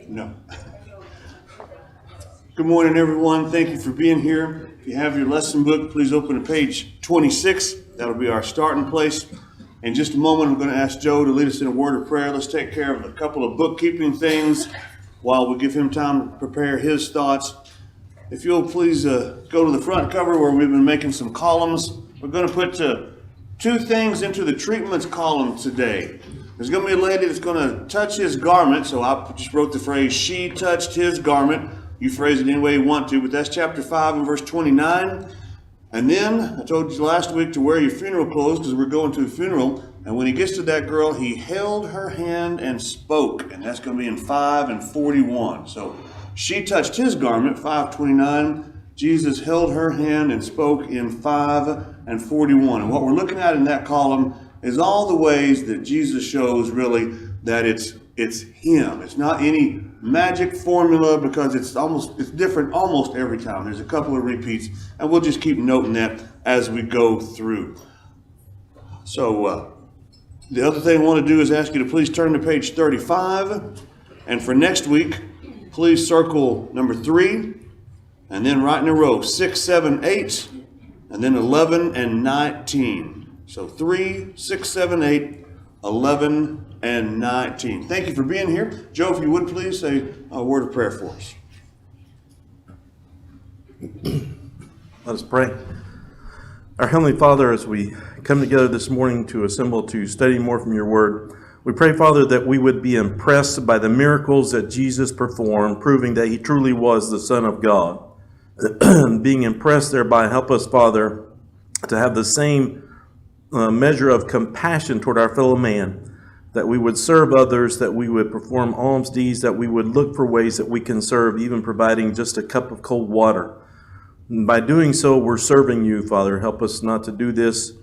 No. Good morning, everyone. Thank you for being here. If you have your lesson book, please open to page 26. That'll be our starting place. In just a moment, I'm going to ask Joe to lead us in a word of prayer. Let's take care of a couple of bookkeeping things while we give him time to prepare his thoughts. If you'll please go to the front cover where we've been making some columns. We're going to put two things into the treatments column today. There's going to be a lady that's going to touch his garment. So I just wrote the phrase, she touched his garment. You phrase it any way you want to, but that's chapter 5 and verse 29. And then I told you last week to wear your funeral clothes because we're going to a funeral. And when he gets to that girl, he held her hand and spoke. And that's going to be in 5 and 41. So she touched his garment, 5:29. Jesus held her hand and spoke in 5 and 41. And what we're looking at in that column is all the ways that Jesus shows really that it's him. It's not any magic formula because it's different almost every time. There's a couple of repeats, and we'll just keep noting that as we go through. So the other thing I want to do is ask you to please turn to page 35. And for next week, please circle number 3, and then right in a row, 6, 7, 8, and then 11 and 19. So 3, 6, 7, 8, 11, and 19. Thank you for being here. Joe, if you would please say a word of prayer for us. Let us pray. Our Heavenly Father, as we come together this morning to assemble to study more from your word, we pray, Father, that we would be impressed by the miracles that Jesus performed, proving that he truly was the Son of God. Being impressed thereby, help us, Father, to have the same measure of compassion toward our fellow man, that we would serve others, that we would perform alms deeds, that we would look for ways that we can serve, even providing just a cup of cold water. And by doing so, we're serving you, Father. Help us not to do this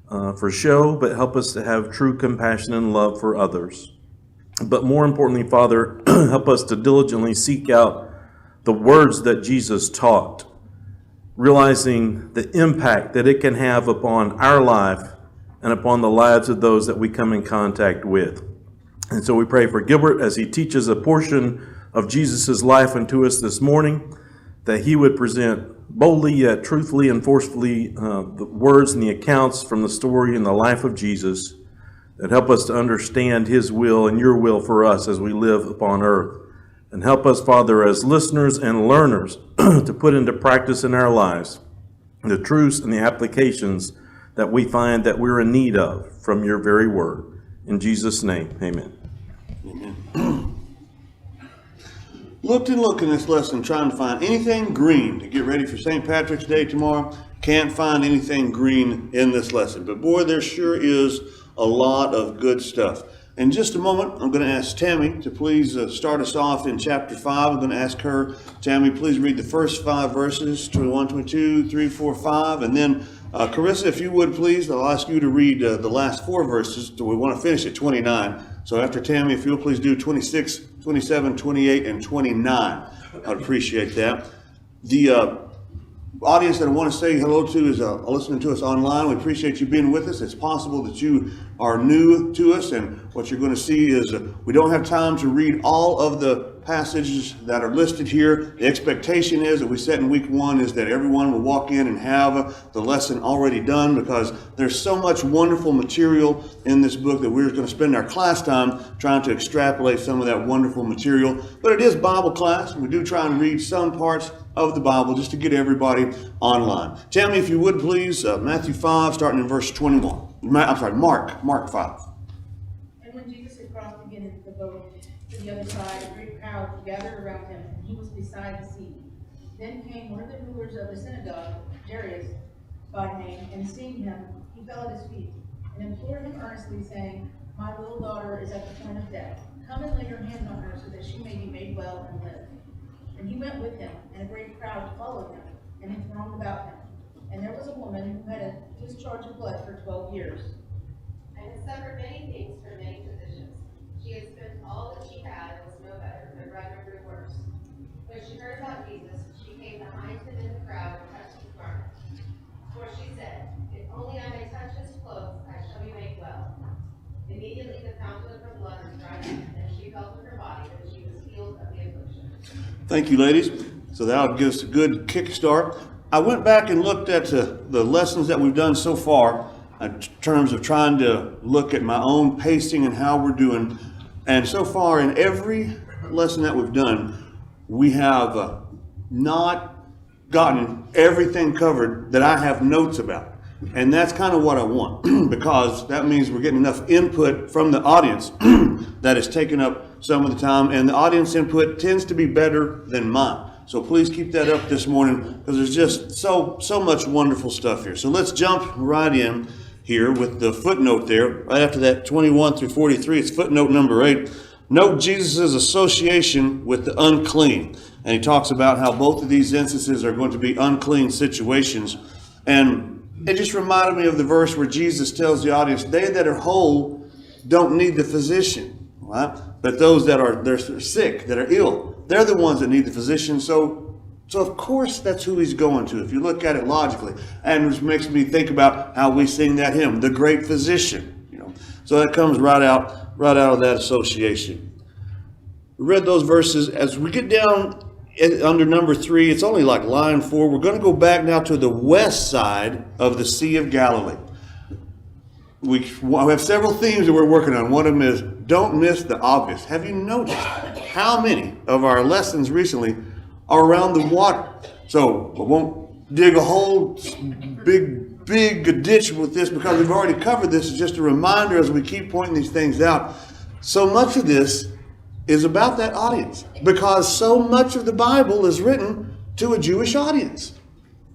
for show, but help us to have true compassion and love for others. But more importantly, Father, help us to diligently seek out the words that Jesus taught, realizing the impact that it can have upon our life and upon the lives of those that we come in contact with. And so we pray for Gilbert as he teaches a portion of Jesus' life unto us this morning, that he would present boldly yet truthfully and forcefully the words and the accounts from the story and the life of Jesus that help us to understand his will and your will for us as we live upon earth. And help us, Father, as listeners and learners to put into practice in our lives the truths and the applications that we find that we're in need of from your very word. In Jesus' name, amen. Amen. Looked in this lesson trying to find anything green to get ready for St. Patrick's Day tomorrow. Can't find anything green in this lesson. But boy, there sure is a lot of good stuff. In just a moment, I'm going to ask Tammy to please start us off in chapter 5. I'm going to ask her, Tammy, please read the first 5 verses, 21, 22, 3, 4, 5. And then Carissa, if you would please, I'll ask you to read the last 4 verses. So we want to finish at 29. So after Tammy, if you'll please do 26, 27, 28, and 29. I'd appreciate that. The audience that I want to say hello to is listening to us online. We appreciate you being with us. It's possible that you are new to us, and what you're going to see is we don't have time to read all of the passages that are listed here. The expectation is that we set in week 1 is that everyone will walk in and have the lesson already done, because there's so much wonderful material in this book that we're going to spend our class time trying to extrapolate some of that wonderful material. But it is Bible class, and we do try and read some parts of the Bible just to get everybody online. Tammy, if you would please, Matthew 5, starting in verse 21. Mark 5. And when Jesus had crossed again into the boat to the other side, a great crowd gathered around him, and he was beside the sea. Then came one of the rulers of the synagogue, Jairus by name, and seeing him, he fell at his feet, and implored him earnestly, saying, My little daughter is at the point of death. Come and lay your hands on her, so that she may be made well and live. And he went with him, and a great crowd followed him, and he thronged about him. And there was a woman who had a discharge of blood for 12 years. And had suffered many things from many physicians. She had spent all that she had and was no better, but rather grew worse. When she heard about Jesus, she came behind him in the crowd and touched his garment. For she said, If only I may touch his clothes, I shall be made well. Immediately the fountain of her blood was dried up, and she felt in her body that she was healed of the affliction. Thank you, ladies. So that'll give us a good kickstart. I went back and looked at the lessons that we've done so far in terms of trying to look at my own pacing and how we're doing. And so far in every lesson that we've done, we have not gotten everything covered that I have notes about. And that's kind of what I want, because that means we're getting enough input from the audience that is taking up some of the time. And the audience input tends to be better than mine. So please keep that up this morning, because there's just so much wonderful stuff here. So let's jump right in here with the footnote there. Right after that 21 through 43, it's footnote number 8. Note Jesus' association with the unclean. And he talks about how both of these instances are going to be unclean situations. And it just reminded me of the verse where Jesus tells the audience, they that are whole don't need the physician, right? But those that they're sick, that are ill, they're the ones that need the physician. So of course that's who he's going to, if you look at it logically. And which makes me think about how we sing that hymn, the great physician. So that comes right out of that association. We read those verses. As we get down under number 3, it's only like line 4. We're going to go back now to the west side of the Sea of Galilee. We have several themes that we're working on. One of them is don't miss the obvious. Have you noticed how many of our lessons recently are around the water? So I won't dig a whole big ditch with this, because we've already covered this. It's just a reminder as we keep pointing these things out. So much of this is about that audience, because so much of the Bible is written to a Jewish audience,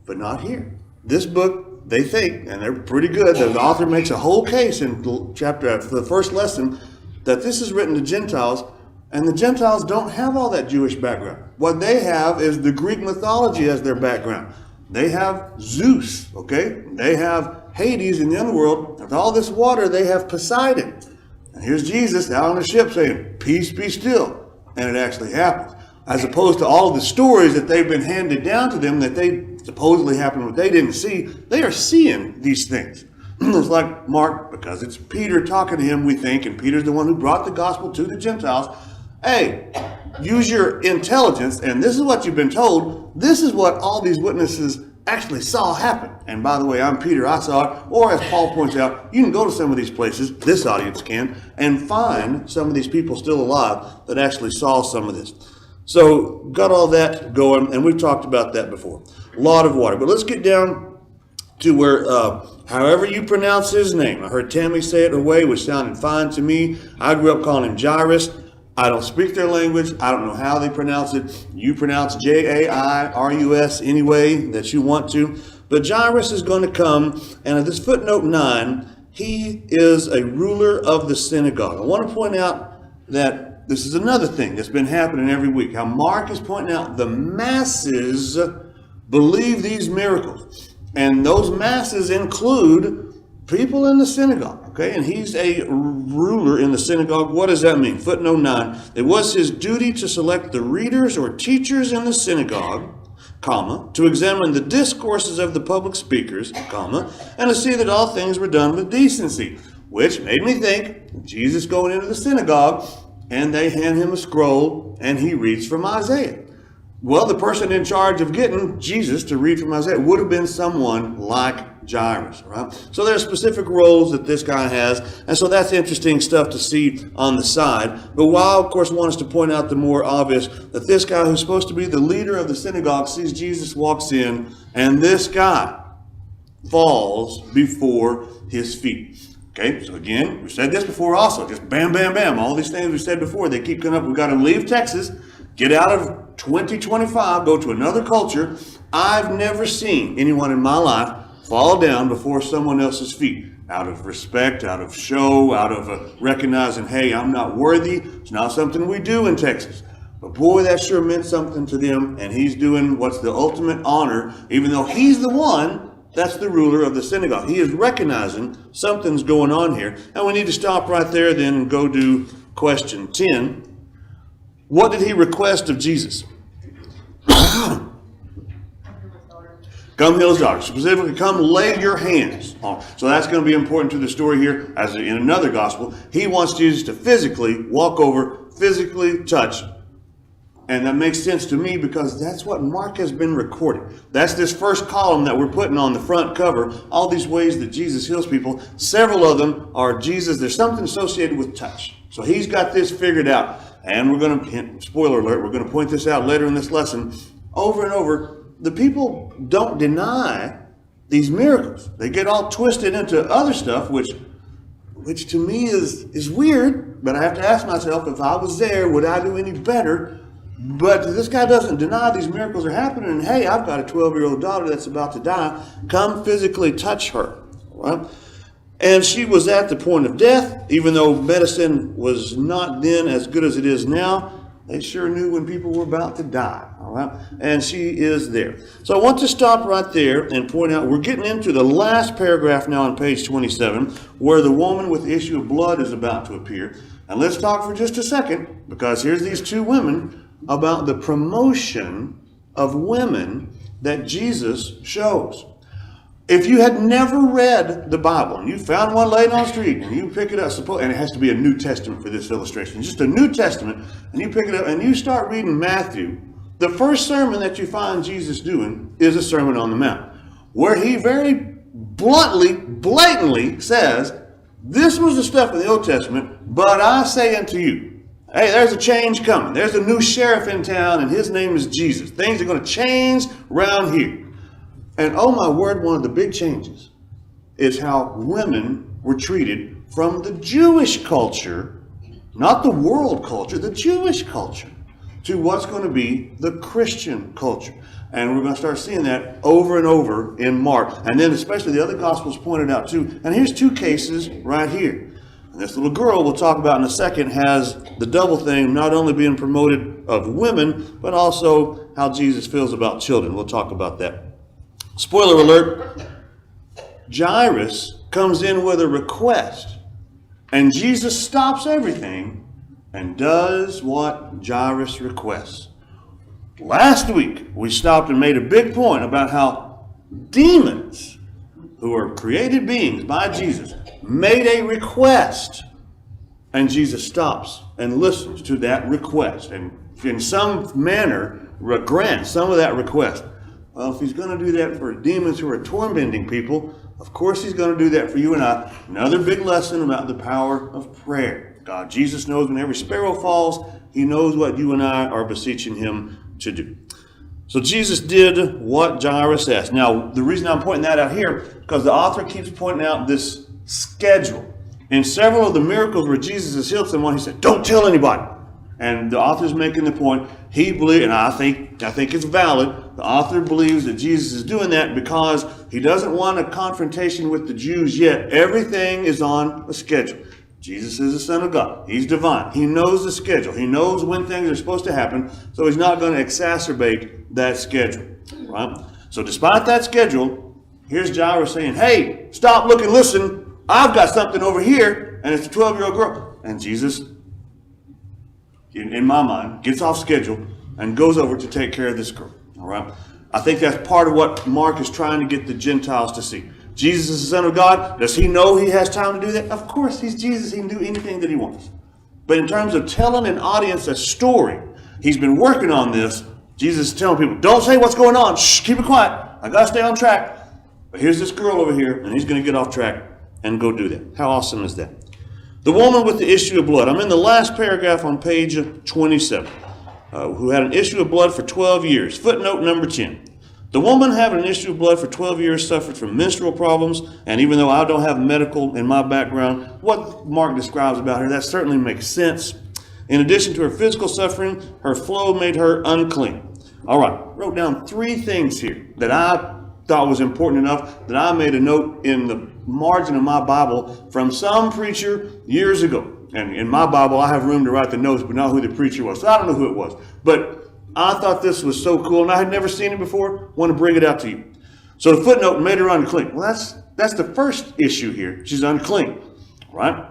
but not here. This book, they think, and they're pretty good, the author makes a whole case in chapter for the first lesson that this is written to Gentiles, and the Gentiles don't have all that Jewish background. What they have is the Greek mythology as their background. They have Zeus, okay? They have Hades in the underworld. With all this water, they have Poseidon. And here's Jesus out on a ship saying, peace, be still. And it actually happens. As opposed to all the stories that they've been handed down to them that they supposedly happened, what they didn't see, they are seeing these things. It's like Mark, because it's Peter talking to him, we think, and Peter's the one who brought the gospel to the Gentiles. Hey, use your intelligence, and this is what you've been told. This is what all these witnesses actually saw happen. And by the way, I'm Peter, I saw it. Or as Paul points out, you can go to some of these places, this audience can, and find some of these people still alive that actually saw some of this. So got all that going, and we've talked about that before. A lot of water. But let's get down to where, however you pronounce his name. I heard Tammy say it her way, which sounded fine to me. I grew up calling him Jairus. I don't speak their language. I don't know how they pronounce it. You pronounce Jairus any way that you want to. But Jairus is going to come, and at this footnote 9, he is a ruler of the synagogue. I want to point out that this is another thing that's been happening every week. How Mark is pointing out the masses believe these miracles. And those masses include people in the synagogue. Okay, and he's a ruler in the synagogue. What does that mean? Footnote 9. It was his duty to select the readers or teachers in the synagogue, comma, to examine the discourses of the public speakers, comma, and to see that all things were done with decency. Which made me think, Jesus going into the synagogue, and they hand him a scroll, and he reads from Isaiah. Well, the person in charge of getting Jesus to read from Isaiah would have been someone like Jairus, right? So there's specific roles that this guy has, and so that's interesting stuff to see on the side. But while, of course, want us to point out the more obvious, that this guy who's supposed to be the leader of the synagogue sees Jesus walks in, and this guy falls before his feet. Okay, so again, we've said this before also, just bam, bam, bam. All these things we said before, they keep coming up. We've got to leave Texas, get out of 2025, go to another culture. I've never seen anyone in my life fall down before someone else's feet out of respect, out of show, out of recognizing, hey, I'm not worthy. It's not something we do in Texas. But boy, that sure meant something to them, and he's doing what's the ultimate honor, even though he's the one that's the ruler of the synagogue. He is recognizing something's going on here. And we need to stop right there then and go to question 10. What did he request of Jesus? Come heal his daughter. Specifically, come lay your hands on her. So that's going to be important to the story here. As in another gospel, he wants Jesus to physically walk over, physically touch. And that makes sense to me because that's what Mark has been recording. That's this first column that we're putting on the front cover. All these ways that Jesus heals people. Several of them are Jesus. There's something associated with touch. So he's got this figured out. And we're going to, spoiler alert, we're going to point this out later in this lesson. Over and over, the people don't deny these miracles. They get all twisted into other stuff, which to me is weird. But I have to ask myself, if I was there, would I do any better? But this guy doesn't deny these miracles are happening. And hey, I've got a 12-year-old daughter that's about to die. Come physically touch her. All right? And she was at the point of death. Even though medicine was not then as good as it is now, they sure knew when people were about to die. All right? And she is there. So I want to stop right there and point out, we're getting into the last paragraph now on page 27, where the woman with the issue of blood is about to appear. And let's talk for just a second, because here's these two women about the promotion of women that Jesus shows. If you had never read the Bible and you found one laying on the street and you pick it up, and it has to be a New Testament for this illustration, just a New Testament, and you pick it up and you start reading Matthew, the first sermon that you find Jesus doing is a Sermon on the Mount, where he very blatantly says, this was the stuff in the Old Testament, but I say unto you, hey, there's a change coming. There's a new sheriff in town, and his name is Jesus. Things are going to change around here. And oh my word, one of the big changes is how women were treated from the Jewish culture, not the world culture, the Jewish culture, to what's going to be the Christian culture. And we're going to start seeing that over and over in Mark. And then especially the other Gospels pointed out too. And here's two cases right here. This little girl we'll talk about in a second has the double thing, not only being promoted of women, but also how Jesus feels about children. We'll talk about that. Spoiler alert, Jairus comes in with a request, and Jesus stops everything and does what Jairus requests. Last week, we stopped and made a big point about how demons, who are created beings by Jesus, made a request, and Jesus stops and listens to that request and in some manner grants some of that request. Well, if he's going to do that for demons who are tormenting people, of course he's going to do that for you and I. Another big lesson about the power of prayer. God, Jesus knows when every sparrow falls, he knows what you and I are beseeching him to do. So Jesus did what Jairus asked. Now, the reason I'm pointing that out here, because the author keeps pointing out this schedule. In several of the miracles where Jesus has healed someone, he said, don't tell anybody. And the author's making the point, he believes, and I think it's valid, the author believes that Jesus is doing that because he doesn't want a confrontation with the Jews yet. Everything is on a schedule. Jesus is the Son of God. He's divine. He knows the schedule. He knows when things are supposed to happen, so he's not going to exacerbate that schedule. Right? So despite that schedule, here's Jairus saying, hey, stop, look, and listen. I've got something over here, and it's a 12-year-old girl. And Jesus, in my mind, gets off schedule and goes over to take care of this girl. All right? I think that's part of what Mark is trying to get the Gentiles to see. Jesus is the Son of God. Does he know he has time to do that? Of course, he's Jesus. He can do anything that he wants. But in terms of telling an audience a story, he's been working on this. Jesus is telling people, don't say what's going on. Shh, keep it quiet. I got to stay on track. But here's this girl over here, and he's going to get off track and go do that. How awesome is that? The woman with the issue of blood. I'm in the last paragraph on page 27, who had an issue of blood for 12 years. Footnote number 10. The woman having an issue of blood for 12 years suffered from menstrual problems, and even though I don't have medical in my background, what Mark describes about her, that certainly makes sense. In addition to her physical suffering, her flow made her unclean. All right, wrote down 3 things here that I thought was important enough that I made a note in the margin of my Bible from some preacher years ago. And in my Bible, I have room to write the notes, but not who the preacher was. So I don't know who it was. But I thought this was so cool, and I had never seen it before. Want to bring it out to you. So the footnote made her unclean. Well, that's the first issue here. She's unclean, right?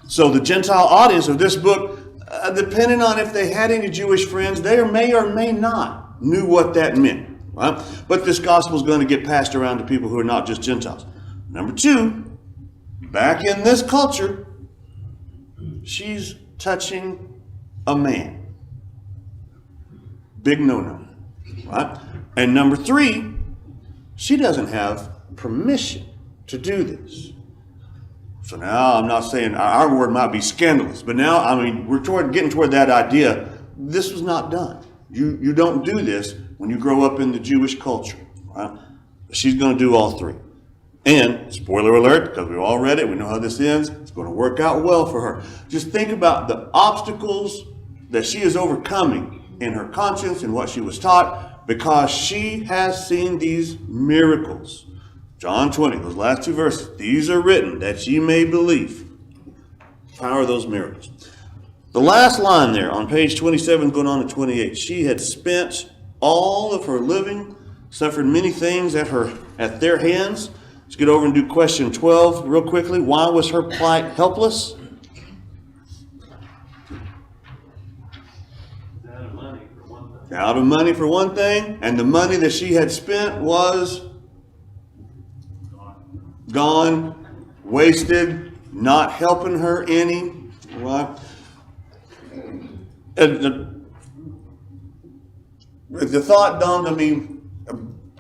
So the Gentile audience of this book, depending on if they had any Jewish friends, they may or may not knew what that meant. right? But this gospel is going to get passed around to people who are not just Gentiles. Number two, back in this culture, she's touching a man. Big no-no, right? And number three, she doesn't have permission to do this. So now I'm not saying our word might be scandalous, but now, I mean, we're getting toward that idea. This was not done. You don't do this when you grow up in the Jewish culture, right? She's going to do all three. And, spoiler alert, because we've all read it, we know how this ends, it's going to work out well for her. Just think about the obstacles that she is overcoming in her conscience and what she was taught, because she has seen these miracles. John 20, those last two verses, these are written that ye may believe. Power of those miracles. The last line there on page 27 going on to 28, she had spent all of her living, suffered many things at their hands. Let's get over and do question 12 real quickly. Why was her plight helpless? Out of money for one thing. Out of money for one thing, and the money that she had spent was gone, wasted, not helping her any, right? And the thought dawned on me,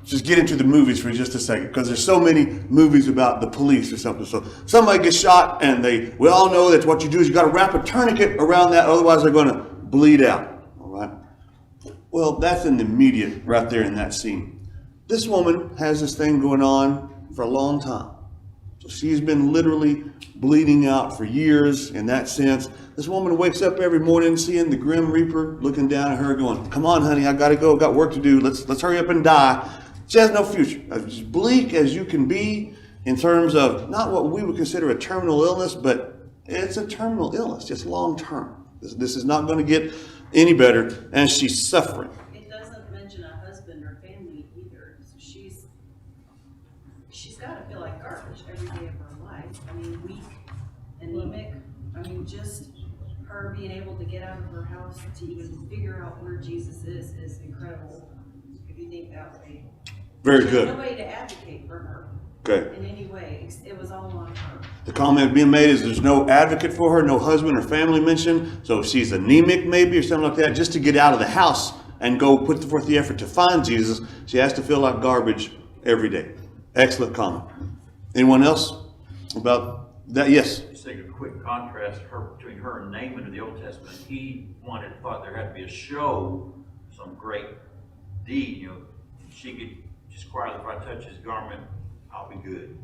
just get into the movies for just a second, because there's so many movies about the police or something. So somebody gets shot, and we all know that what you do is you got to wrap a tourniquet around that, otherwise they're going to bleed out, all right? Well, that's in the immediate right there in that scene. This woman has this thing going on for a long time. So she's been literally bleeding out for years in that sense. This woman wakes up every morning seeing the Grim Reaper looking down at her going, come on, honey, I got to go. Got work to do. Let's hurry up and die. She has no future. As bleak as you can be in terms of not what we would consider a terminal illness, but it's a terminal illness. It's long term. This is not going to get any better, and she's suffering. It doesn't mention a husband or family either. So she's got to feel like garbage every day of her life. I mean, weak, anemic. I mean, just her being able to get out of her house to even figure out where Jesus is incredible. If you think that way. Very There's good. nobody to advocate for her Okay. in any way. It was all on her. The comment being made is there's no advocate for her, no husband or family mentioned. So if she's anemic maybe or something like that, just to get out of the house and go put forth the effort to find Jesus, she has to feel like garbage every day. Excellent comment. Anyone else about that? Yes. Just take a quick contrast between her and Naaman in the Old Testament. He thought there had to be a show, some great deed. She could just quietly, if I touch his garment, I'll be good.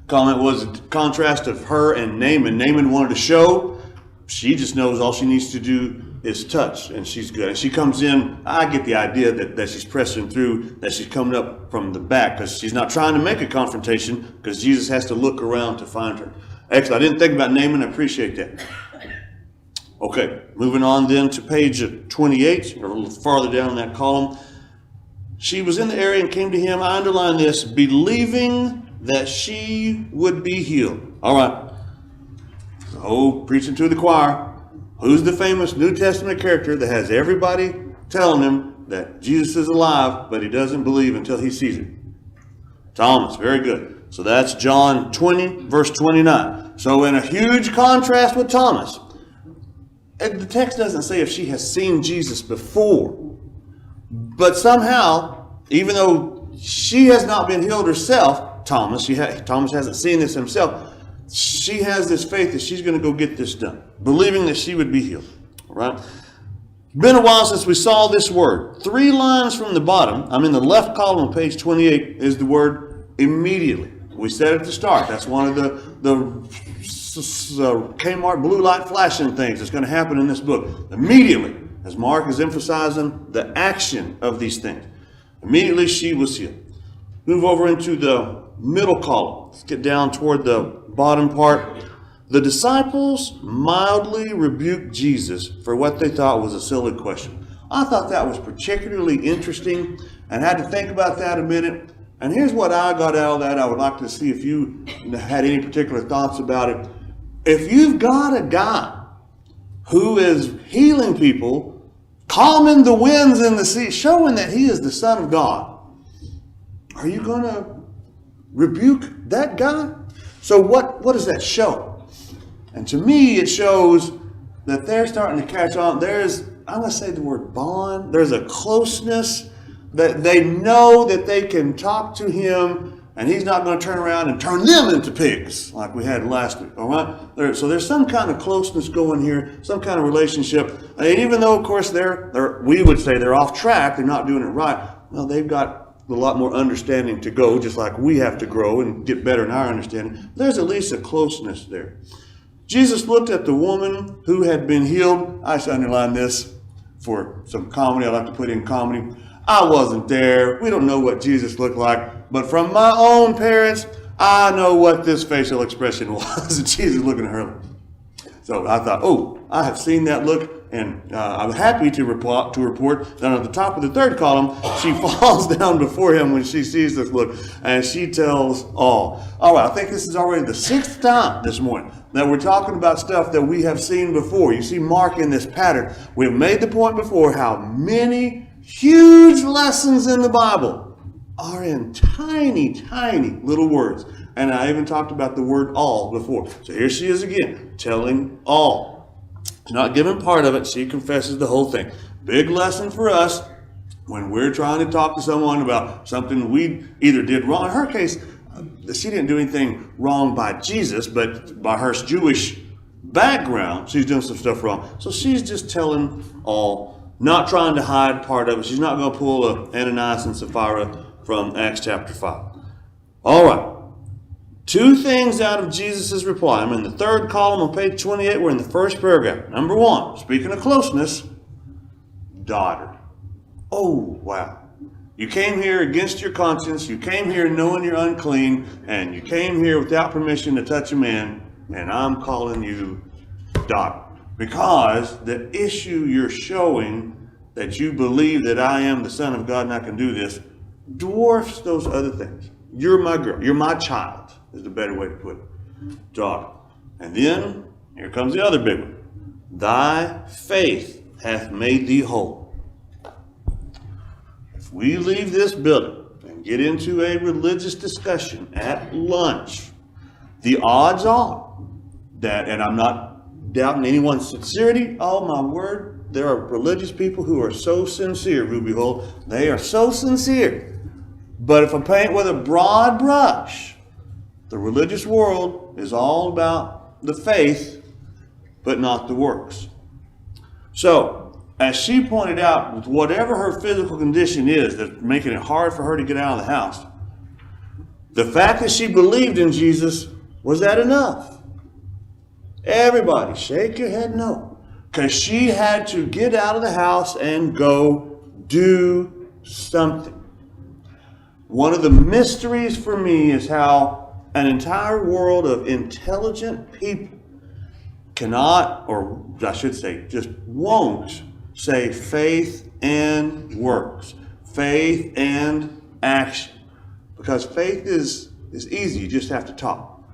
Comment was a contrast of her and Naaman. Naaman wanted to show. She just knows all she needs to do is touch, and she's good. And she comes in, I get the idea that she's pressing through, that she's coming up from the back, because she's not trying to make a confrontation, because Jesus has to look around to find her. Excellent. I didn't think about Naaman. I appreciate that. Okay, moving on then to page 28, or a little farther down that column. She was in the area and came to him, I underline this, believing that she would be healed. All right. Oh, preaching to the choir. Who's the famous New Testament character that has everybody telling him that Jesus is alive, but he doesn't believe until he sees it? Thomas. Very good. So that's John 20, verse 29. So in a huge contrast with Thomas, and the text doesn't say if she has seen Jesus before, but somehow, even though she has not been healed herself, Thomas hasn't seen this himself, she has this faith that she's going to go get this done, believing that she would be healed. All right? Been a while since we saw this word. 3 lines from the bottom, I'm in the left column on page 28, is the word immediately. We said at the start, that's one of the Kmart blue light flashing things that's going to happen in this book. Immediately, as Mark is emphasizing the action of these things. Immediately she was healed. Move over into the middle column. Let's get down toward the bottom part. The disciples mildly rebuked Jesus for what they thought was a silly question. I thought that was particularly interesting and had to think about that a minute. And here's what I got out of that. I would like to see if you had any particular thoughts about it. If you've got a guy who is healing people calming the winds and the sea, showing that he is the Son of God. Are you going to rebuke that guy? So what does that show? And to me, it shows that they're starting to catch on. I'm going to say the word bond. There's a closeness that they know that they can talk to him and he's not going to turn around and turn them into pigs like we had last week. All right. So there's some kind of closeness going here, some kind of relationship. And even though, of course, we would say they're off track, they're not doing it right. Well, they've got a lot more understanding to go, just like we have to grow and get better in our understanding. There's at least a closeness there. Jesus looked at the woman who had been healed. I should underline this for some comedy. I like to put in comedy. I wasn't there. We don't know what Jesus looked like. But from my own parents, I know what this facial expression was. Jesus looking at her. So I thought, I have seen that look. And I'm happy to report that at the top of the third column, she falls down before him when she sees this look. And she tells all. All right, I think this is already the 6th time this morning that we're talking about stuff that we have seen before. You see Mark in this pattern. We've made the point before how many huge lessons in the Bible are in tiny, tiny little words. And I even talked about the word all before. So here she is again, telling all. She's not giving part of it. She confesses the whole thing. Big lesson for us when we're trying to talk to someone about something we either did wrong. In her case, she didn't do anything wrong by Jesus, but by her Jewish background, she's doing some stuff wrong. So she's just telling all, not trying to hide part of it. She's not going to pull a Ananias and Sapphira from Acts chapter 5. All right. 2 things out of Jesus' reply. I'm in the 3rd column on page 28. We're in the 1st paragraph. Number 1, speaking of closeness, daughter. Oh, wow. You came here against your conscience. You came here knowing you're unclean. And you came here without permission to touch a man. And I'm calling you daughter. Because the issue you're showing that you believe that I am the Son of God and I can do this dwarfs those other things. You're my girl. You're my child. Is the better way to put it. Daughter. And then, here comes the other big one. Thy faith hath made thee whole. If we leave this building and get into a religious discussion at lunch, the odds are that, and I'm not doubting anyone's sincerity, oh my word, there are religious people who are so sincere, Ruby Holt. They are so sincere. But if I paint with a broad brush, the religious world is all about the faith, but not the works. So, as she pointed out, with whatever her physical condition is that's making it hard for her to get out of the house, the fact that she believed in Jesus, was that enough? Everybody, shake your head no. Because she had to get out of the house and go do something. One of the mysteries for me is how an entire world of intelligent people cannot, or I should say, just won't say faith and works, faith and action. Because faith is easy, you just have to talk.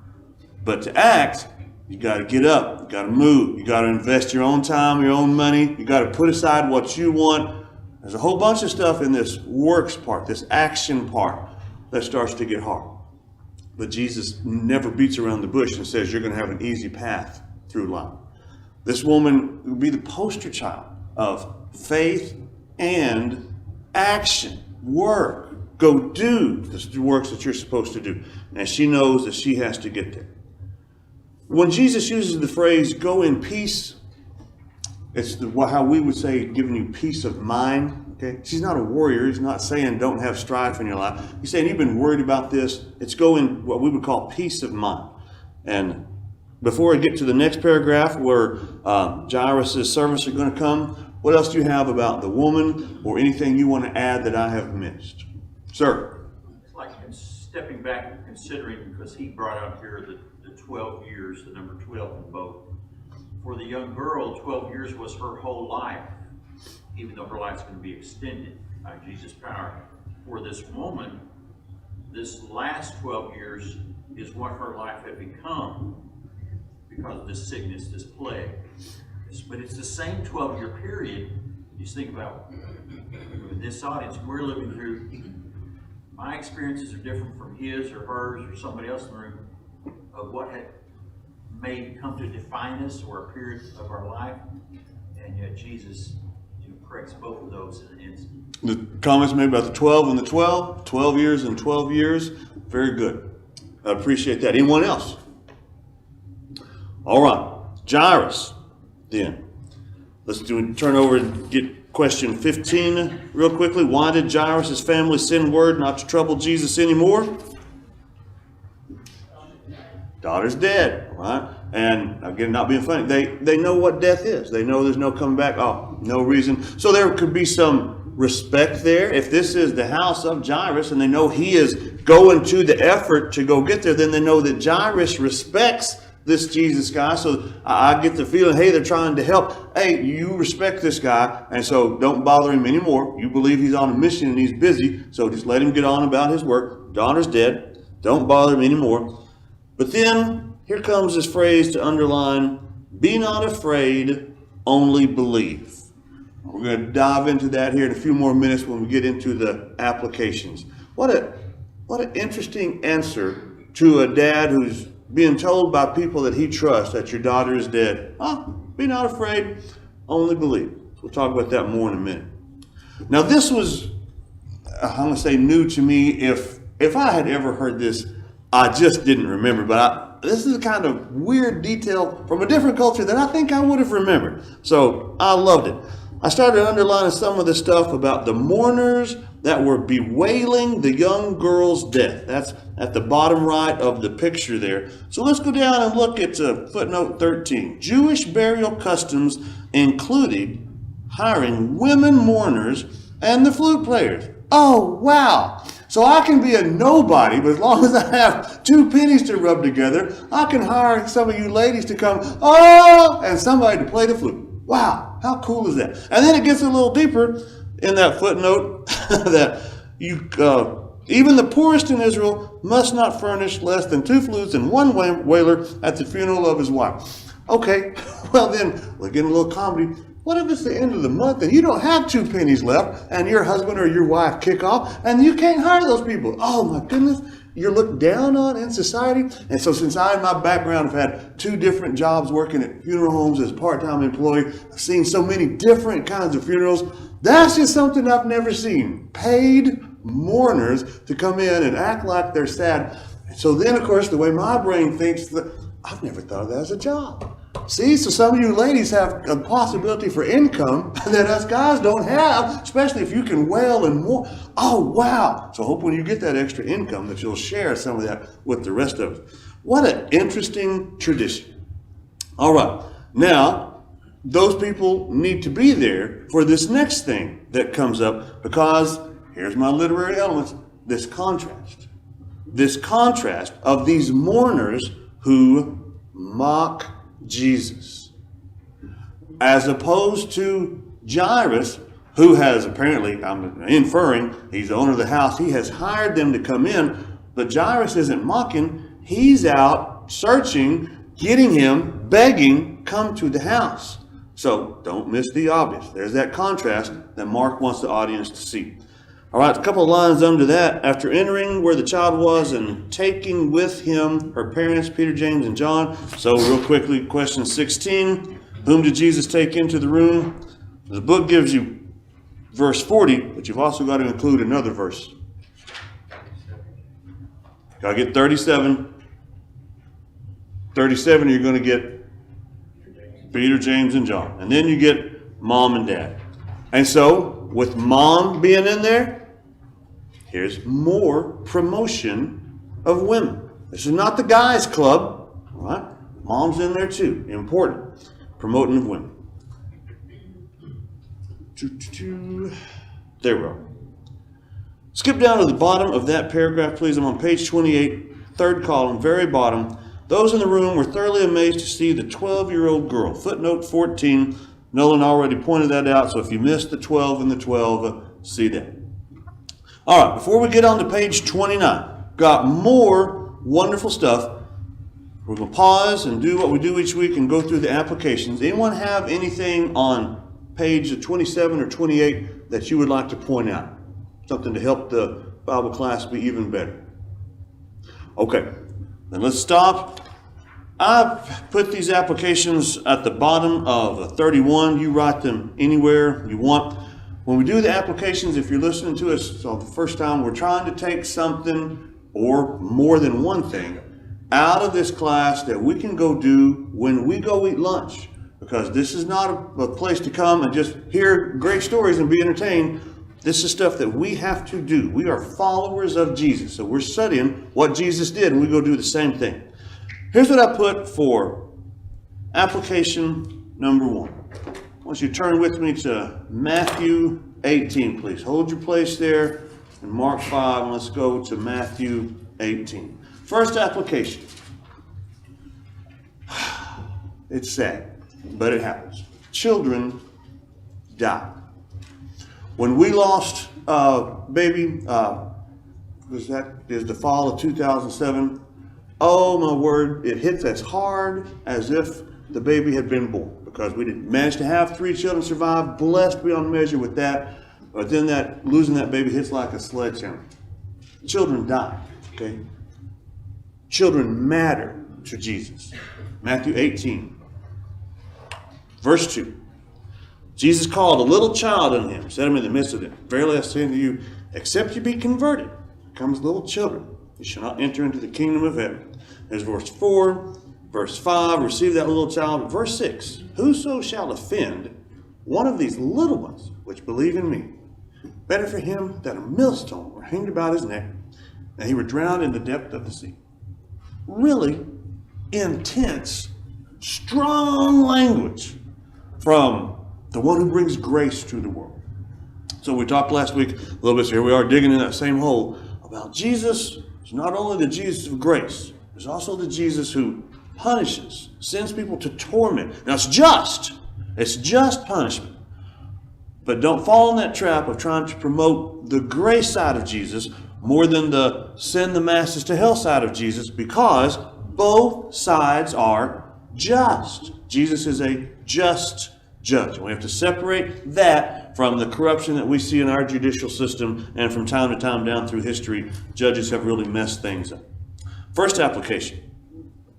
But to act, you got to get up, you got to move, you got to invest your own time, your own money, you got to put aside what you want. There's a whole bunch of stuff in this works part, this action part, that starts to get hard. But Jesus never beats around the bush and says you're going to have an easy path through life. This woman would be the poster child of faith and action, work. Go do the works that you're supposed to do. And she knows that she has to get there. When Jesus uses the phrase, go in peace, it's how we would say giving you peace of mind. Okay? She's not a warrior. He's not saying don't have strife in your life. He's saying you've been worried about this. It's go in what we would call peace of mind. And before I get to the next paragraph where Jairus' servants are going to come, what else do you have about the woman or anything you want to add that I have missed? Sir? It's like stepping back and considering, because he brought up here the 12 years, the number 12 in both. For the young girl, 12 years was her whole life, even though her life's going to be extended by Jesus' power. For this woman, this last 12 years is what her life had become because of this sickness, this plague. But it's the same 12-year period just think about with this audience we're living through. My experiences are different from his or hers or somebody else in the room of what had may come to define us or a period of our life, and yet Jesus corrects both of those in an instant. The comments made about the 12 and the 12, 12 years and 12 years. Very good. I appreciate that. Anyone else? All right. Jairus, then. Let's turn over and get question 15 real quickly. Why did Jairus' family send word not to trouble Jesus anymore? Daughter's dead, right? And again, not being funny, they know what death is. They know there's no coming back. Oh, no reason. So there could be some respect there. If this is the house of Jairus and they know he is going to the effort to go get there, then they know that Jairus respects this Jesus guy. So I get the feeling, hey, they're trying to help. Hey, you respect this guy, and so don't bother him anymore. You believe he's on a mission and he's busy, so just let him get on about his work. Daughter's dead. Don't bother him anymore. But then here comes this phrase to underline, be not afraid, only believe. We're going to dive into that here in a few more minutes when we get into the applications. What an interesting answer to a dad who's being told by people that he trusts that your daughter is dead. Be not afraid, only believe. We'll talk about that more in a minute. Now this was, I'm going to say new to me. If I had ever heard this, I just didn't remember, but this is a kind of weird detail from a different culture that I think I would have remembered. So I loved it. I started underlining some of the stuff about the mourners that were bewailing the young girl's death. That's at the bottom right of the picture there. So let's go down and look at footnote 13. Jewish burial customs included hiring women mourners and the flute players. Oh, wow. So I can be a nobody, but as long as I have 2 pennies to rub together, I can hire some of you ladies to come, and somebody to play the flute. Wow, how cool is that? And then it gets a little deeper in that footnote that even the poorest in Israel must not furnish less than 2 flutes and 1 wailer at the funeral of his wife. Okay, well then, we're getting a little comedy. What if it's the end of the month and you don't have 2 pennies left and your husband or your wife kick off and you can't hire those people? Oh my goodness, you're looked down on in society. And so since I, in my background, have had 2 different jobs working at funeral homes as a part-time employee, I've seen so many different kinds of funerals. That's just something I've never seen. Paid mourners to come in and act like they're sad. So then, of course, the way my brain thinks, I've never thought of that as a job. See, so some of you ladies have a possibility for income that us guys don't have, especially if you can wail and mourn. Oh, wow. So I hope when you get that extra income that you'll share some of that with the rest of us. What an interesting tradition. All right. Now, those people need to be there for this next thing that comes up because here's my literary elements, this contrast. This contrast of these mourners who mock Jesus, as opposed to Jairus, who has apparently, I'm inferring, he's the owner of the house, he has hired them to come in, but Jairus isn't mocking, he's out searching, getting him, begging, come to the house. So don't miss the obvious. There's that contrast that Mark wants the audience to see. All right, a couple of lines under that. After entering where the child was and taking with him her parents, Peter, James, and John. So real quickly, question 16. Whom did Jesus take into the room? The book gives you verse 40, but you've also got to include another verse. Got to get 37. 37, you're going to get Peter, James, and John. And then you get mom and dad. And so, with mom being in there, here's more promotion of women. This is not the guys' club, all right? Mom's in there too. Important. Promoting of women. There we go. Skip down to the bottom of that paragraph, please. I'm on page 28, third column, very bottom. Those in the room were thoroughly amazed to see the 12-year-old girl. Footnote 14. Nolan already pointed that out, so if you missed the 12 and the 12, see that. All right, before we get on to page 29, got more wonderful stuff. We're going to pause and do what we do each week and go through the applications. Anyone have anything on page 27 or 28 that you would like to point out? Something to help the Bible class be even better. Okay, then let's stop. I've put these applications at the bottom of 31. You write them anywhere you want. When we do the applications, if you're listening to us for the first time, we're trying to take something or more than one thing out of this class that we can go do when we go eat lunch. Because this is not a place to come and just hear great stories and be entertained. This is stuff that we have to do. We are followers of Jesus. So we're studying what Jesus did, and we go do the same thing. Here's what I put for application number 1. I want you to turn with me to Matthew 18, please. Hold your place there in Mark 5, and let's go to Matthew 18. First application. It's sad, but it happens. Children die. When we lost baby, that is the fall of 2007. Oh my word, it hits as hard as if the baby had been born, because we didn't manage to have 3 children survive, blessed beyond measure with that. But then losing that baby hits like a sledgehammer. Children die, okay? Children matter to Jesus. Matthew 18, verse 2. Jesus called a little child unto him, set him in the midst of them. Verily I say unto you, except you be converted, become as little children, you shall not enter into the kingdom of heaven. There's verse 4, verse 5, receive that little child. Verse 6, whoso shall offend one of these little ones which believe in me, better for him that a millstone were hanged about his neck, and he were drowned in the depth of the sea. Really intense, strong language from the one who brings grace to the world. So we talked last week a little bit, so here we are digging in that same hole about Jesus. It's not only the Jesus of grace, there's also the Jesus who punishes, sends people to torment. Now it's just punishment. But don't fall in that trap of trying to promote the grace side of Jesus more than the send the masses to hell side of Jesus, because both sides are just. Jesus is a just judge. We have to separate that from the corruption that we see in our judicial system, and from time to time down through history, judges have really messed things up. First application,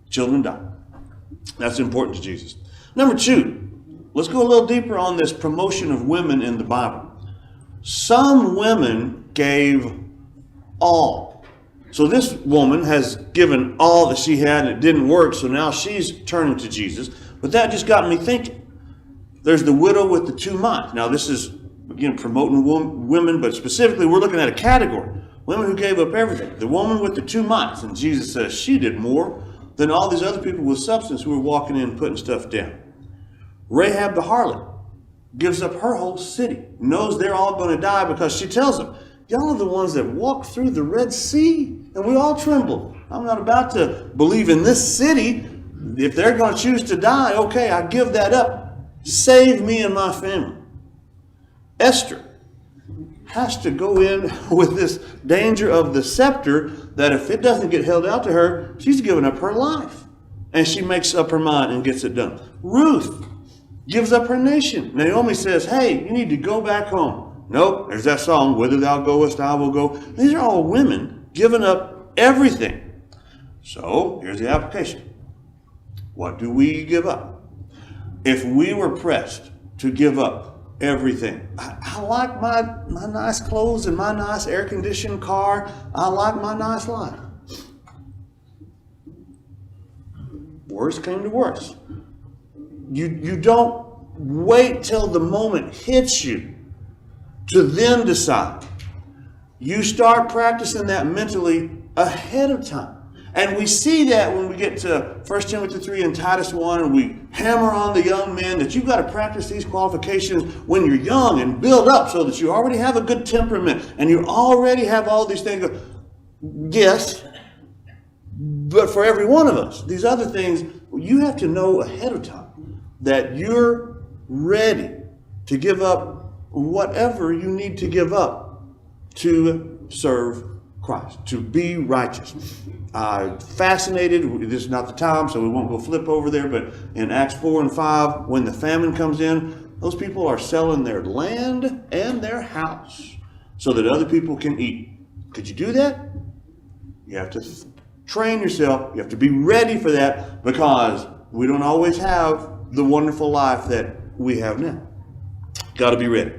children die. That's important to Jesus. Number 2, let's go a little deeper on this promotion of women in the Bible. Some women gave all. So this woman has given all that she had and it didn't work, so now she's turning to Jesus. But that just got me thinking. There's the widow with the 2 mites. Now this is, again, promoting women, but specifically we're looking at a category. Women who gave up everything. The woman with the 2 mites. And Jesus says she did more than all these other people with substance who were walking in and putting stuff down. Rahab the harlot gives up her whole city. Knows they're all going to die because she tells them, y'all are the ones that walked through the Red Sea. And we all trembled. I'm not about to believe in this city. If they're going to choose to die, okay, I give that up. Save me and my family. Esther has to go in with this danger of the scepter that if it doesn't get held out to her, she's giving up her life. And she makes up her mind and gets it done. Ruth gives up her nation. Naomi says, hey, you need to go back home. Nope, there's that song, whither thou goest, I will go. These are all women giving up everything. So here's the application. What do we give up? If we were pressed to give up everything, I like my nice clothes and my nice air-conditioned car. I like my nice life. Worst came to worst. You don't wait till the moment hits you to then decide. You start practicing that mentally ahead of time. And we see that when we get to 1 Timothy 3 and Titus 1, and we hammer on the young men that you've got to practice these qualifications when you're young and build up so that you already have a good temperament and you already have all these things. Yes, but for every one of us, these other things, you have to know ahead of time that you're ready to give up whatever you need to give up to serve Christ, to be righteous. Fascinated, this is not the time, so we won't go flip over there, but in Acts 4 and 5, when the famine comes in, Those people are selling their land and their house so that other people can eat. Could you do that? You have to train yourself. You have to be ready for that, because we don't always have the wonderful life that we have now. Got to be ready.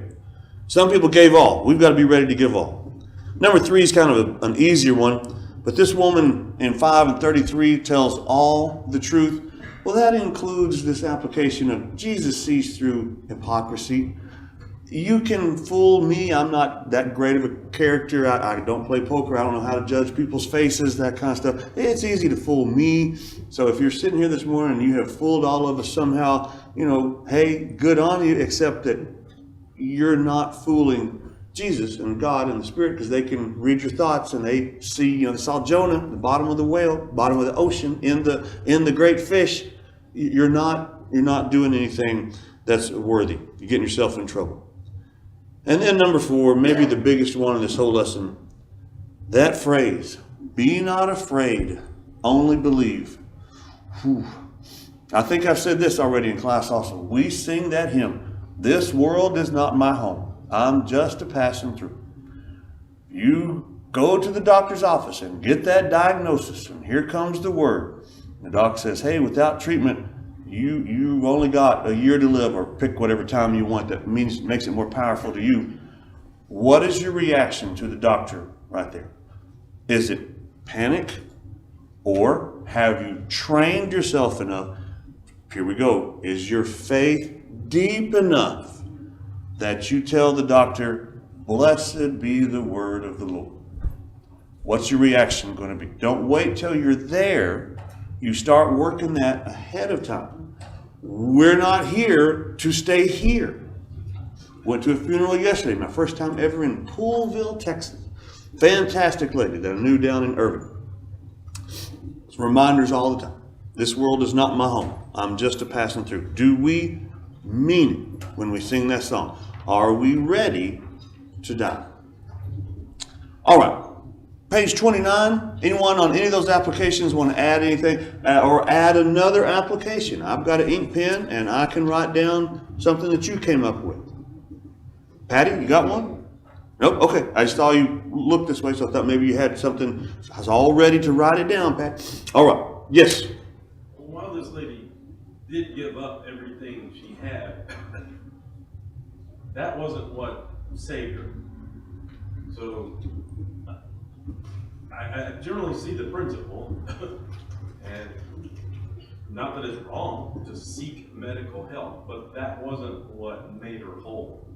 Some people gave all. We've got to be ready to give all. Number 3 is kind of an easier one, but this woman in 5:33 tells all the truth. Well, that includes this application of Jesus sees through hypocrisy. You can fool me. I'm not that great of a character. I don't play poker. I don't know how to judge people's faces, that kind of stuff. It's easy to fool me. So if you're sitting here this morning and you have fooled all of us somehow, hey, good on you, except that you're not fooling Jesus and God and the Spirit, because they can read your thoughts and they see, they saw Jonah, the bottom of the whale, bottom of the ocean, in the great fish. You're not doing anything that's worthy. You're getting yourself in trouble. And then number 4, maybe the biggest one in this whole lesson, that phrase, be not afraid, only believe. Whew. I think I've said this already in class also. We sing that hymn, this world is not my home. I'm just a passing through. You go to the doctor's office and get that diagnosis, and here comes the word. The doc says, hey, without treatment, you've only got a year to live, or pick whatever time you want that makes it more powerful to you. What is your reaction to the doctor right there? Is it panic, or have you trained yourself enough? Here we go. Is your faith deep enough that you tell the doctor, blessed be the word of the Lord? What's your reaction going to be? Don't wait till you're there. You start working that ahead of time. We're not here to stay here. Went to a funeral yesterday, my first time ever in Poolville, Texas. Fantastic lady that I knew down in Irving. It's reminders all the time. This world is not my home. I'm just a passing through. Do we mean it when we sing that song? Are we ready to die? All right. Page 29, anyone on any of those applications want to add anything or add another application? I've got an ink pen and I can write down something that you came up with. Patty, you got one? Nope, okay. I just saw you look this way, so I thought maybe you had something. I was all ready to write it down, Pat. All right, yes? While this lady did give up everything she had, that wasn't what saved her. So I generally see the principle, and not that it's wrong to seek medical help, but that wasn't what made her whole.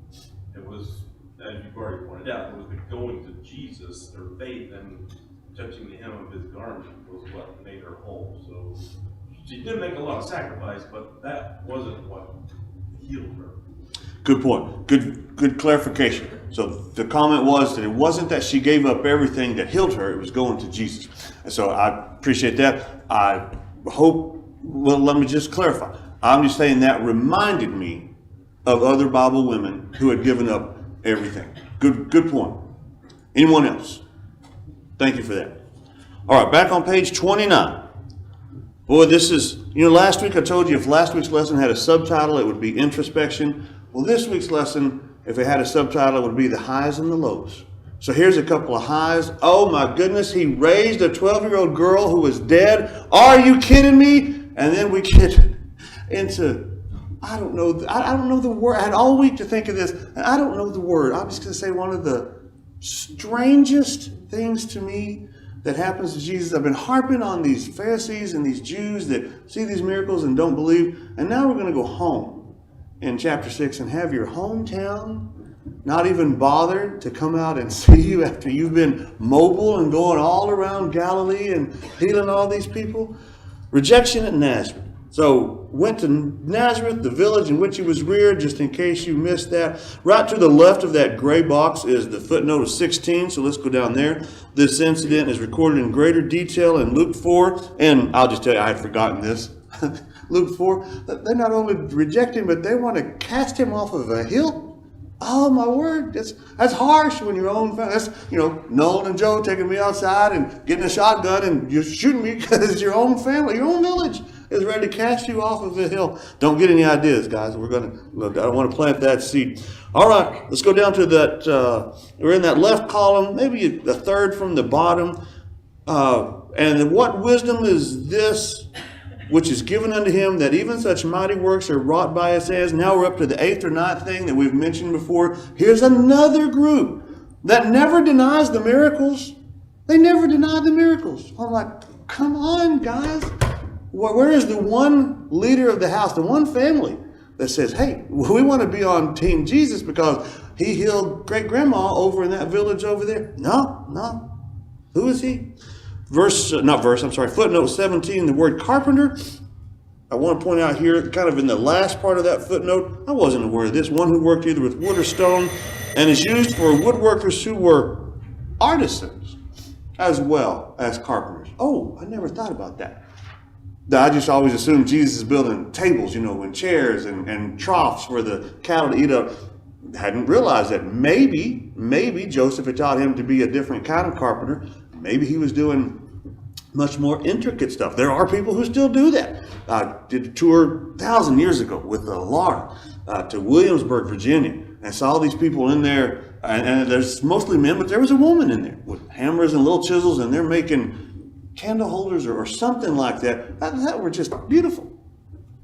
It was, as you've already pointed out, it was the going to Jesus, her faith and touching the hem of his garment was what made her whole. So she did make a lot of sacrifice, but that wasn't what healed her. Good point. Good clarification. So the comment was that it wasn't that she gave up everything that healed her, it was going to Jesus. And so I appreciate that. I hope, well, let me just clarify. I'm just saying that reminded me of other Bible women who had given up everything. Good point. Anyone else? Thank you for that. All right, back on page 29. Boy, this is, last week I told you if last week's lesson had a subtitle, it would be introspection. Well, this week's lesson, if it had a subtitle, it would be the highs and the lows. So here's a couple of highs. Oh my goodness, he raised a 12-year-old girl who was dead. Are you kidding me? And then we get into, I don't know the word. I had all week to think of this, and I don't know the word. I'm just going to say one of the strangest things to me that happens to Jesus. I've been harping on these Pharisees and these Jews that see these miracles and don't believe. And now we're going to go home in chapter 6 and have your hometown not even bother to come out and see you after you've been mobile and going all around Galilee and healing all these people. Rejection at Nazareth. So went to Nazareth, the village in which he was reared, just in case you missed that. Right to the left of that gray box is the footnote of 16, so let's go down there. This incident is recorded in greater detail in Luke 4, and I'll just tell you, I had forgotten this. Luke 4, they not only reject him, but they want to cast him off of a hill. Oh my word, that's harsh when your own family. That's, Nolan and Joe taking me outside and getting a shotgun and you're shooting me because it's your own family, your own village. is ready to cast you off of the hill. Don't get any ideas, guys. I don't want to plant that seed. All right, let's go down to that. We're in that left column, maybe a third from the bottom. And what wisdom is this which is given unto him, that even such mighty works are wrought by his hands? Now we're up to the 8th or 9th thing that we've mentioned before. Here's another group that never denies the miracles. They never deny the miracles. I'm like, come on, guys. Where is the one leader of the house, the one family that says, hey, we want to be on Team Jesus because he healed great-grandma over in that village over there? No. Who is he? Footnote 17, the word carpenter. I want to point out here, kind of in the last part of that footnote, I wasn't aware of this. One who worked either with wood or stone, and is used for woodworkers who were artisans as well as carpenters. Oh, I never thought about that. I just always assumed Jesus is building tables, and chairs and troughs for the cattle to eat up. Hadn't realized that maybe Joseph had taught him to be a different kind of carpenter. Maybe he was doing much more intricate stuff. There are people who still do that. I did a tour 1,000 years ago with Laura to Williamsburg, Virginia, and saw these people in there, and there's mostly men, but there was a woman in there with hammers and little chisels, and they're making candle holders or something like that. That were just beautiful.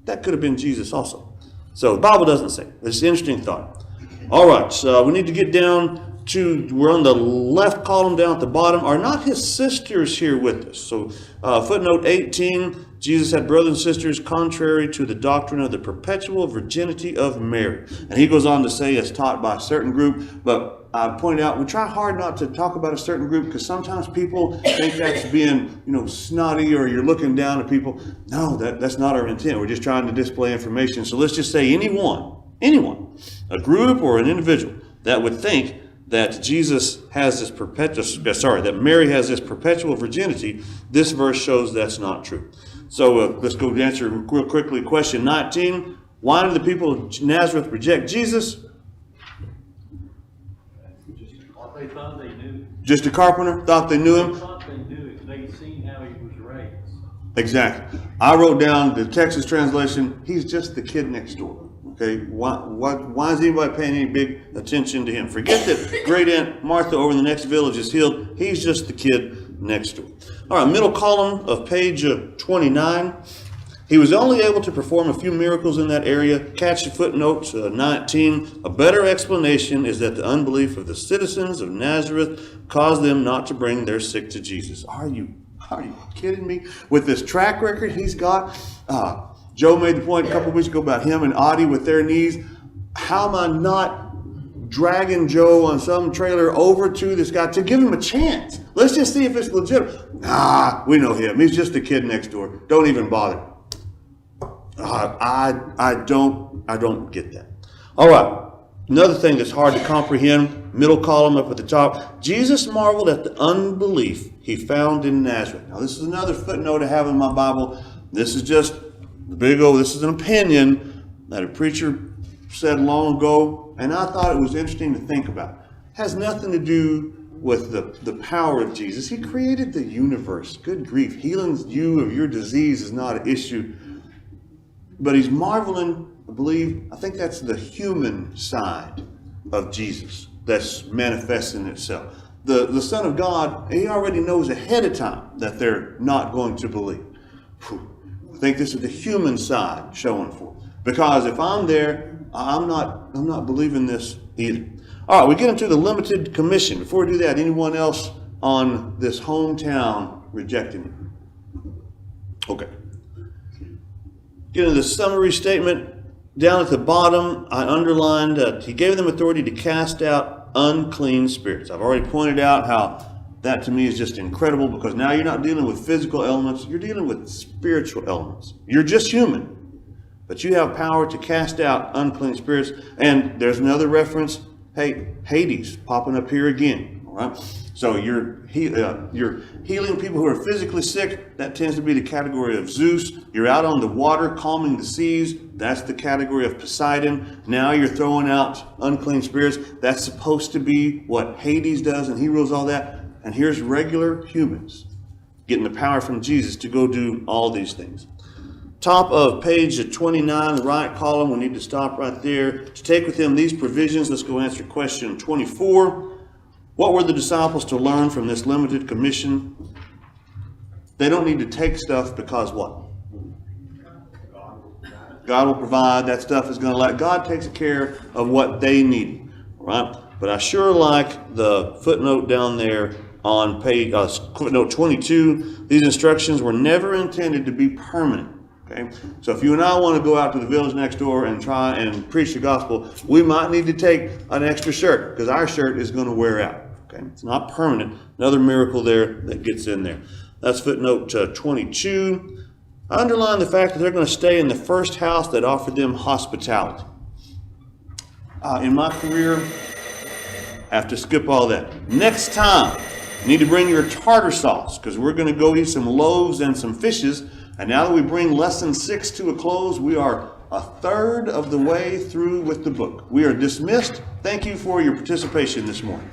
That could have been Jesus also. So the Bible doesn't say. It's an interesting thought. All right, so we need to get down to, we're on the left column down at the bottom. Are not his sisters here with us? So footnote 18, Jesus had brothers and sisters contrary to the doctrine of the perpetual virginity of Mary. And he goes on to say it's taught by a certain group, but I point out we try hard not to talk about a certain group because sometimes people think that's being, snotty or you're looking down at people. No, that's not our intent. We're just trying to display information. So let's just say anyone, a group or an individual that would think that Jesus has this that Mary has this perpetual virginity, this verse shows that's not true. So let's go answer real quickly question 19. Why did the people of Nazareth reject Jesus? They thought they knew. Just a carpenter? Thought they knew him? They thought they knew it. They seen how he was raised. Exactly. I wrote down the Texas translation, he's just the kid next door. Okay, why is anybody paying any big attention to him? Forget that great Aunt Martha over in the next village is healed. He's just the kid next door. All right, middle column of page 29. He was only able to perform a few miracles in that area. Catch the footnote 19. A better explanation is that the unbelief of the citizens of Nazareth caused them not to bring their sick to Jesus. Are you kidding me? With this track record he's got, Joe made the point a couple of weeks ago about him and Audie with their knees. How am I not dragging Joe on some trailer over to this guy to give him a chance? Let's just see if it's legit. Nah, we know him. He's just the kid next door. Don't even bother. I don't get that. All right. Another thing that's hard to comprehend, middle column up at the top. Jesus marveled at the unbelief he found in Nazareth. Now, this is another footnote I have in my Bible. This is just this is an opinion that a preacher said long ago, and I thought it was interesting to think about. It has nothing to do with the power of Jesus. He created the universe. Good grief. Healing you of your disease is not an issue. But he's marveling, I think that's the human side of Jesus that's manifesting itself. The Son of God, he already knows ahead of time that they're not going to believe. I think this is the human side showing forth. Because if I'm there, I'm not believing this either. All right, we get into the limited commission. Before we do that, anyone else on this hometown rejecting him? Okay. Get into the summary statement. Down at the bottom, I underlined, he gave them authority to cast out unclean spirits. I've already pointed out how that to me is just incredible because now you're not dealing with physical elements, you're dealing with spiritual elements. You're just human, but you have power to cast out unclean spirits. And there's another reference, Hades popping up here again. All right, so you're healing people who are physically sick. That tends to be the category of Zeus. You're out on the water calming the seas. That's the category of Poseidon. Now you're throwing out unclean spirits. That's supposed to be what Hades does, and he rules all that. And here's regular humans getting the power from Jesus to go do all these things. top of page 29, the right column, we need to stop right there. To take with them these provisions, let's go answer question 24. What were the disciples to learn from this limited commission? They don't need to take stuff because what? God will provide. That stuff is going to let God takes care of what they need, right? But I sure like the footnote down there on page footnote 22. These instructions were never intended to be permanent. Okay, so if you and I want to go out to the village next door and try and preach the gospel, we might need to take an extra shirt because our shirt is going to wear out. Okay, it's not permanent. Another miracle there that gets in there. That's footnote 22. I underline the fact that they're going to stay in the first house that offered them hospitality. In my career, I have to skip all that. Next time, you need to bring your tartar sauce because we're going to go eat some loaves and some fishes. And now that we bring lesson 6 to a close, we are a third of the way through with the book. We are dismissed. Thank you for your participation this morning.